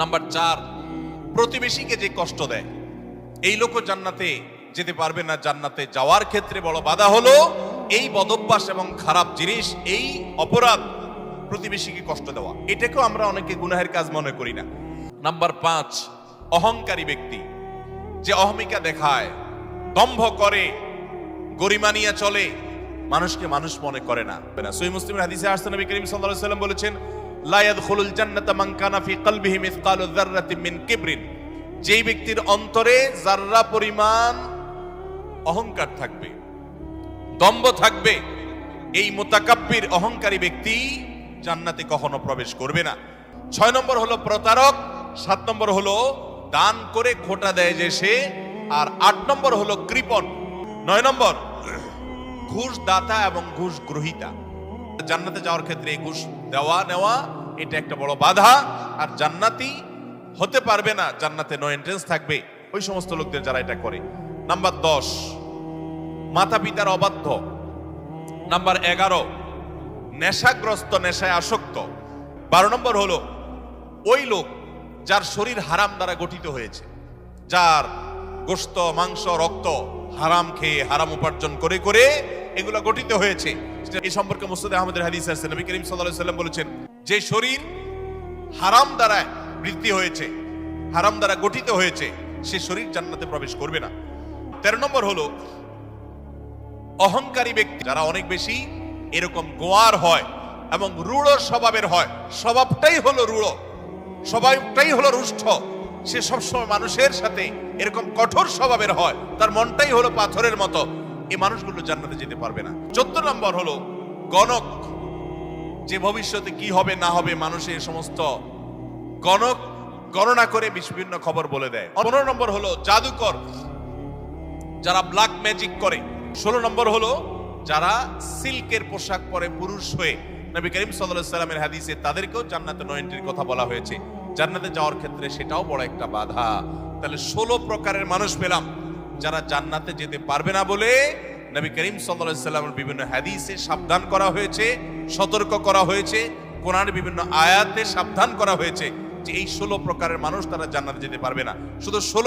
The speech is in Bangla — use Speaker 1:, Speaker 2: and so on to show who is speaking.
Speaker 1: নাম্বার 4, প্রতিবেশীকে যে কষ্ট দেয় এই লোকও জান্নাতে যেতে পারবে না। জান্নাতে যাওয়ার ক্ষেত্রে বড় বাধা হলো এই বদভ্যাস এবং খারাপ জিনিস, এই অপরাধ, প্রতিবেশীকে কষ্ট দেওয়া। এটাকেও আমরা অনেকে গুনাহের কাজ মনে করি না। নাম্বার 5, অহংকারী ব্যক্তি যে অহমিকা দেখায়, দম্ভ করে, গরিমা নিয়ে চলে, মানুষকে মানুষ মনে করে না। সহিহ মুসলিমের হাদিসে আসছে, নবী করিম সাল্লাল্লাহু আলাইহি ওয়াসাল্লাম বলেছেন, লা ইয়াদখুলুল জান্নাতা মান কানা ফি কলবিহি মিসকালু যাররাতিন মিন কিবরিন। যেই ব্যক্তির অন্তরে যাররা পরিমাণ অহংকার থাকবে, দম্ভ থাকবে, এই মুতাকাব্বির অহংকারী ব্যক্তি জান্নাতে কখনো প্রবেশ করবে না। 6 নম্বর হলো প্রতারক, 7 নম্বর হলো দান করে খোটা দেয় যে সে, আর 8 নম্বর হলো কৃপণ, 9 নম্বর ঘুষ দাতা এবং ঘুষ গ্রহীতা। জান্নাতে যাওয়ার ক্ষেত্রে ঘুষ দেওয়া নেওয়া এটা একটা বড় বাধা। আর জান্নাতি হতে পারবে না, জান্নাতে নো এন্ট্রেন্স থাকবে ওই সমস্ত লোকদের যারা এটা করে। নাম্বার 10, মাতা পিতার অবাধ্য। নাম্বার 11, নেশাগ্রস্ত, নেশায় আসক্ত। 12 নম্বর হলো ওই লোক যার শরীর হারাম দ্বারা গঠিত হয়েছে, যার গোশত, মাংস, রক্ত হারাম খেয়ে, হারাম উপার্জন করে করে এগুলো গঠিত হয়েছে। এই সম্পর্কে মুসনাদ আহমদের হাদিস আছে, নবী করিম সাল্লাল্লাহু আলাইহি ওয়াসাল্লাম বলেছেন, যে শরীর হারাম দ্বারা বৃদ্ধি হয়েছে, হারাম দ্বারা গঠিত হয়েছে, সে শরীর জান্নাতে প্রবেশ করবে না। 13 নম্বর হলো অহংকারী ব্যক্তি, যারা অনেক বেশি এরকম গোয়ার হয় এবং রূঢ় স্বভাবের হয়। স্বভাবটাই হলো রূঢ়, স্বভাবটাই হলো রুষ্ট। সে সবসময় মানুষের সাথে এরকম কঠোর স্বভাবের হয়, তার মনটাই হলো পাথরের মতো। এই মানুষগুলো জান্নাতে যেতে পারবে না। 14 নম্বর হলো গণক, যে ভবিষ্যতে কি হবে না হবে মানুষের সমস্ত গণক গণনা করে বিভিন্ন খবর বলে দেয়। 15 নম্বর হলো জাদুকর, যারা ব্ল্যাক ম্যাজিক করে। 16 নম্বর হলো যারা সিল্কের পোশাক পরে পুরুষ হয়ে, নবী করিম সাল্লাল্লাহু আলাইহি ওয়াসাল্লামের হাদিসে তাদেরকেও জান্নাতে নো এন্ট্রির কথা বলা হয়েছে। জান্নাতে যাওয়ার ক্ষেত্রে সেটাও বড় একটা বাধা। তাহলে 16 প্রকারের মানুষ পেলাম যারা জান্নাতে যেতে পারবে না বলে নবী করিম সাল্লাল্লাহু আলাইহি ওয়াসাল্লামের বিভিন্ন হাদিসে সাবধান করা হয়েছে, সতর্ক করা হয়েছে, কোরআনের বিভিন্ন আয়াতে সাবধান করা হয়েছে যে এই 16 প্রকারের মানুষ তারা জান্নাতে যেতে পারবে না। শুধু 16